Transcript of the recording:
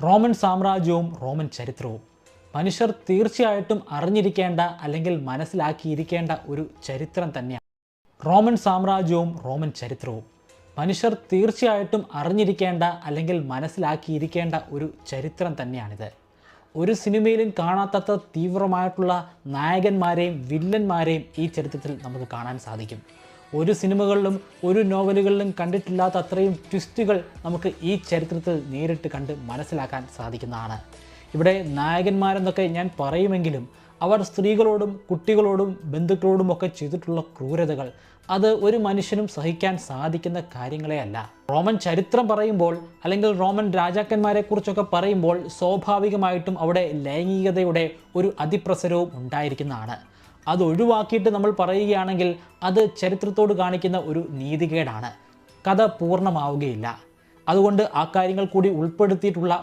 Roman സാമ്രാജ്യവും Roman ചരിത്രവും മനുഷ്യർ തീർച്ചയായിട്ടും അറിഞ്ഞിരിക്കേണ്ട അല്ലെങ്കിൽ മനസ്സിലാക്കിയിരിക്കേണ്ട ഒരു ചരിത്രം തന്നെയാണ്. റോമൻ സാമ്രാജ്യവും റോമൻ ചരിത്രവും മനുഷ്യർ തീർച്ചയായിട്ടും അറിഞ്ഞിരിക്കേണ്ട അല്ലെങ്കിൽ മനസ്സിലാക്കിയിരിക്കേണ്ട ഒരു ചരിത്രം തന്നെയാണിത്. ഒരു സിനിമയിലും കാണാത്തത്ര തീവ്രമായിട്ടുള്ള നായകന്മാരെയും വില്ലന്മാരെയും ഈ ചരിത്രത്തിൽ നമുക്ക് കാണാൻ സാധിക്കും. ഒരു സിനിമകളിലും ഒരു നോവലുകളിലും കണ്ടിട്ടില്ലാത്ത അത്രയും ട്വിസ്റ്റുകൾ നമുക്ക് ഈ ചരിത്രത്തിൽ നേരിട്ട് കണ്ട് മനസ്സിലാക്കാൻ സാധിക്കുന്നതാണ്. ഇവിടെ നായകന്മാരെന്നൊക്കെ ഞാൻ പറയുമെങ്കിലും അവർ സ്ത്രീകളോടും കുട്ടികളോടും ബന്ധുക്കളോടും ഒക്കെ ചെയ്തിട്ടുള്ള ക്രൂരതകൾ അത് ഒരു മനുഷ്യനും സഹിക്കാൻ സാധിക്കുന്ന കാര്യങ്ങളെ അല്ല. റോമൻ ചരിത്രം പറയുമ്പോൾ അല്ലെങ്കിൽ റോമൻ രാജാക്കന്മാരെ കുറിച്ചൊക്കെ പറയുമ്പോൾ സ്വാഭാവികമായിട്ടും അവിടെ ലൈംഗികതയുടെ ഒരു അതിപ്രസരവും ഉണ്ടായിരിക്കുന്നതാണ്. അത് ഒഴിവാക്കിയിട്ട് നമ്മൾ പറയുകയാണെങ്കിൽ അത് ചരിത്രത്തോട് കാണിക്കുന്ന ഒരു നീതികേടാണ്. കഥ പൂർണ്ണമാവുകയില്ല. അതുകൊണ്ട് ആ കാര്യങ്ങൾ കൂടി ഉൾപ്പെടുത്തിയിട്ടുള്ള